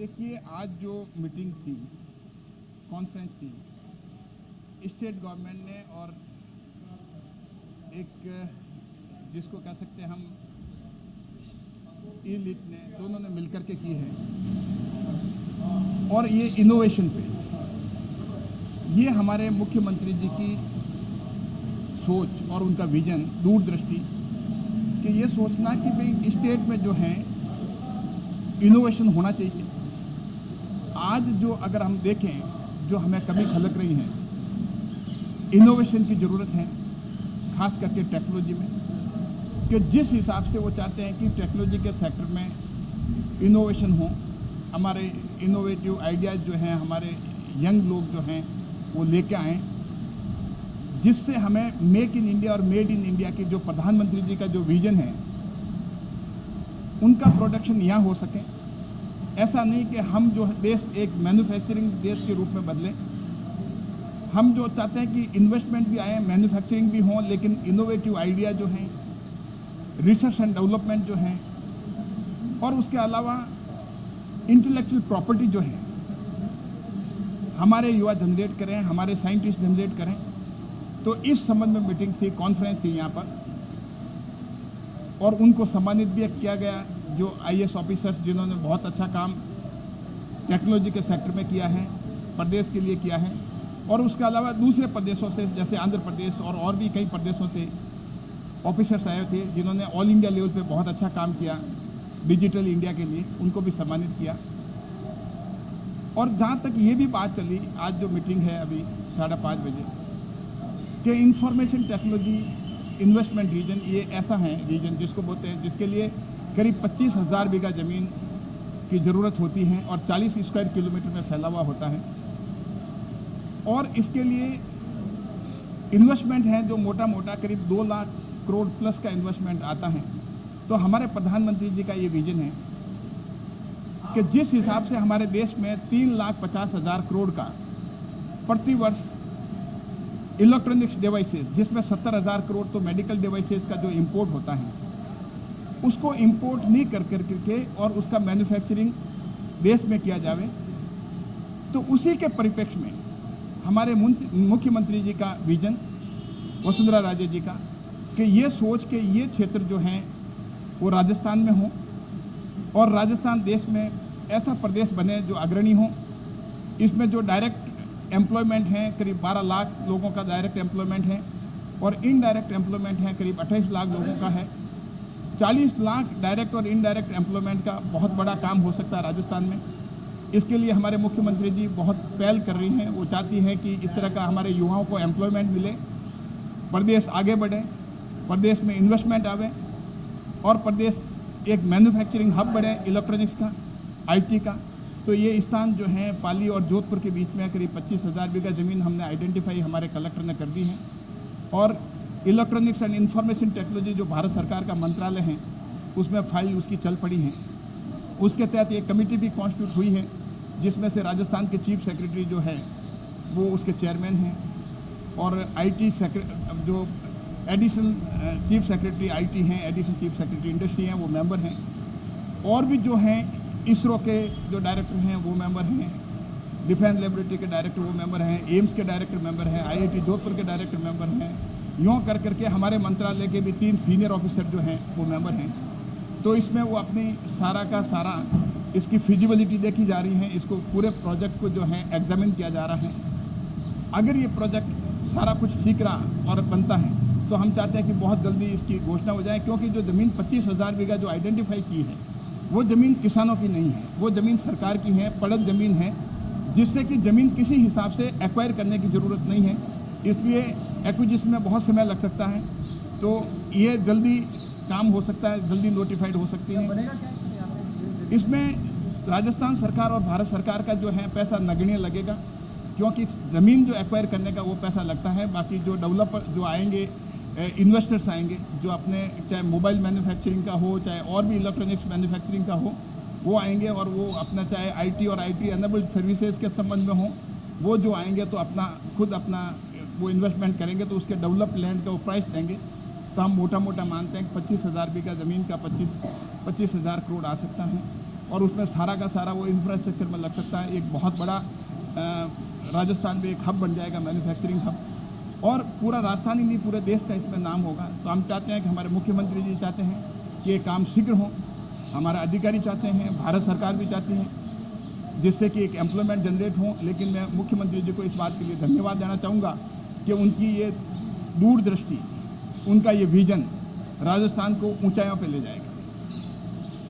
देखिए, आज जो मीटिंग थी, कॉन्फ्रेंस थी, स्टेट गवर्नमेंट ने और एक जिसको कह सकते हैं हम इलीट ने, दोनों ने मिलकर के की है। और ये इनोवेशन पे, ये हमारे मुख्यमंत्री जी की सोच और उनका विजन, दूरदृष्टि कि ये सोचना कि भाई स्टेट में जो है इनोवेशन होना चाहिए। आज जो अगर हम देखें, जो हमें कमी खलक रही है, इनोवेशन की ज़रूरत है, खास करके टेक्नोलॉजी में, कि जिस हिसाब से वो चाहते हैं कि टेक्नोलॉजी के सेक्टर में इनोवेशन हो, हमारे इनोवेटिव आइडियाज़ जो हैं हमारे यंग लोग जो हैं वो लेके आएँ, जिससे हमें मेक इन इंडिया और मेड इन इंडिया की जो प्रधानमंत्री जी का जो विजन है उनका प्रोडक्शन यहाँ हो सके। ऐसा नहीं कि हम जो देश एक मैन्युफैक्चरिंग देश के रूप में बदलें। हम जो चाहते हैं कि इन्वेस्टमेंट भी आए, मैन्युफैक्चरिंग भी हो, लेकिन इनोवेटिव आइडिया जो हैं, रिसर्च एंड डेवलपमेंट जो है, और उसके अलावा इंटेलेक्चुअल प्रॉपर्टी जो है हमारे युवा जनरेट करें, हमारे साइंटिस्ट जनरेट करें। तो इस संबंध में मीटिंग थी, कॉन्फ्रेंस थी यहाँ पर, और उनको सम्मानित भी किया गया जो IAS ऑफिसर्स जिन्होंने बहुत अच्छा काम टेक्नोलॉजी के सेक्टर में किया है, प्रदेश के लिए किया है। और उसके अलावा दूसरे प्रदेशों से, जैसे आंध्र प्रदेश और भी कई प्रदेशों से ऑफिसर्स आए थे जिन्होंने ऑल इंडिया लेवल पे बहुत अच्छा काम किया डिजिटल इंडिया के लिए, उनको भी सम्मानित किया। और जहाँ तक ये भी बात चली, आज जो मीटिंग है अभी 5:30 बजे, कि इंफॉर्मेशन टेक्नोलॉजी इन्वेस्टमेंट रीजन, ये ऐसा है रीजन जिसको बोलते हैं, जिसके लिए करीब 25,000 बीघा ज़मीन की ज़रूरत होती है और 40 स्क्वायर किलोमीटर में फैला हुआ होता है। और इसके लिए इन्वेस्टमेंट है जो मोटा मोटा करीब 2 लाख करोड़ प्लस का इन्वेस्टमेंट आता है। तो हमारे प्रधानमंत्री जी का ये विजन है कि जिस हिसाब से हमारे देश में 3,50,000 करोड़ का प्रति वर्ष इलेक्ट्रॉनिक्स डिवाइसेस, जिसमें 70,000 करोड़ तो मेडिकल डिवाइसेस का जो इंपोर्ट होता है, उसको इंपोर्ट नहीं कर करके और उसका मैन्युफैक्चरिंग देश में किया जावे। तो उसी के परिप्रेक्ष्य में हमारे मुख्यमंत्री जी का विजन, वसुंधरा राजे जी का, कि ये सोच के ये क्षेत्र जो हैं वो राजस्थान में हो और राजस्थान देश में ऐसा प्रदेश बने जो अग्रणी हो। इसमें जो डायरेक्ट एम्प्लॉयमेंट है करीब 12 लाख लोगों का डायरेक्ट एम्प्लॉयमेंट है, और इनडायरेक्ट एम्प्लॉयमेंट है करीब 28 लाख लोगों का है। 40 लाख डायरेक्ट और इनडायरेक्ट एम्प्लॉयमेंट का बहुत बड़ा काम हो सकता है राजस्थान में। इसके लिए हमारे मुख्यमंत्री जी बहुत पहल कर रही हैं। वो चाहती हैं कि इस तरह का हमारे युवाओं को एम्प्लॉयमेंट मिले, प्रदेश आगे बढ़े, प्रदेश में इन्वेस्टमेंट आवे और प्रदेश एक मैन्युफैक्चरिंग हब बने इलेक्ट्रॉनिक्स का, IT का। तो ये स्थान जो है पाली और जोधपुर के बीच में करीब 25,000 बीघा ज़मीन हमने आइडेंटिफाई, हमारे कलेक्टर ने कर दी है। और इलेक्ट्रॉनिक्स एंड इंफॉर्मेशन टेक्नोलॉजी जो भारत सरकार का मंत्रालय है, उसमें फाइल उसकी चल पड़ी है। उसके तहत एक कमेटी भी कॉन्स्टिट्यूट हुई है, जिसमें से राजस्थान के चीफ सेक्रेटरी जो है वो उसके चेयरमैन हैं, और IT जो एडिशनल चीफ सेक्रेटरी IT हैं, एडिशनल चीफ सेक्रेटरी इंडस्ट्री हैं, वो मेंबर हैं। और भी जो हैं ISRO के जो डायरेक्टर हैं वो मेंबर हैं, डिफेंस लेबोरेटरी के डायरेक्टर वो मेंबर हैं, एम्स के डायरेक्टर मेंबर हैं, IIT जोधपुर के डायरेक्टर मेंबर हैं। यूँ कर करके हमारे मंत्रालय के भी 3 सीनियर ऑफिसर जो हैं वो मेंबर हैं। तो इसमें वो अपनी सारा का सारा इसकी फिजिबिलिटी देखी जा रही है, इसको पूरे प्रोजेक्ट को जो है एग्जामिन किया जा रहा है। अगर ये प्रोजेक्ट सारा कुछ ठीक रहा और बनता है तो हम चाहते हैं कि बहुत जल्दी इसकी घोषणा हो जाए, क्योंकि जो ज़मीन 25,000 बीघा जो आइडेंटिफाई की है वो ज़मीन किसानों की नहीं है, वो ज़मीन सरकार की है, पड़त ज़मीन है, जिससे कि ज़मीन किसी हिसाब से एक्वायर करने की ज़रूरत नहीं है। इसलिए एक्विजिशन में बहुत समय लग सकता है, तो ये जल्दी काम हो सकता है, जल्दी नोटिफाइड हो सकती है। इसमें राजस्थान सरकार और भारत सरकार का जो है पैसा नगण्य लगेगा, क्योंकि ज़मीन जो एक्वायर करने का वो पैसा लगता है। बाकी जो डेवलपर जो आएंगे, इन्वेस्टर्स आएंगे, जो अपने चाहे मोबाइल मैन्युफैक्चरिंग का हो, चाहे और भी इलेक्ट्रॉनिक्स मैन्युफैक्चरिंग का हो, वो आएंगे और वो अपना चाहे IT और IT एनेबल्ड सर्विसेज के संबंध में हो, वो जो आएंगे तो खुद अपना वो इन्वेस्टमेंट करेंगे, तो उसके डेवलप लैंड का वो प्राइस देंगे। तो हम मोटा मोटा मानते हैं कि 25,000 बीघा ज़मीन का 25,000 करोड़ आ सकता है। और उसमें सारा का सारा वो इंफ्रास्ट्रक्चर में लग सकता है। एक बहुत बड़ा राजस्थान में एक हब बन जाएगा, मैन्युफैक्चरिंग हब, और पूरा राजस्थान ही नहीं पूरे देश का इसमें नाम होगा। तो हम चाहते हैं कि हमारे मुख्यमंत्री जी चाहते हैं कि ये काम शीघ्र हो, हमारे अधिकारी चाहते हैं, भारत सरकार भी चाहती है, जिससे कि एक एम्प्लॉयमेंट जनरेट हो। लेकिन मैं मुख्यमंत्री जी को इस बात के लिए धन्यवाद देना चाहूँगा कि उनकी ये दूरदृष्टि, उनका ये विजन राजस्थान को ऊंचाइयों पे ले जाएगा।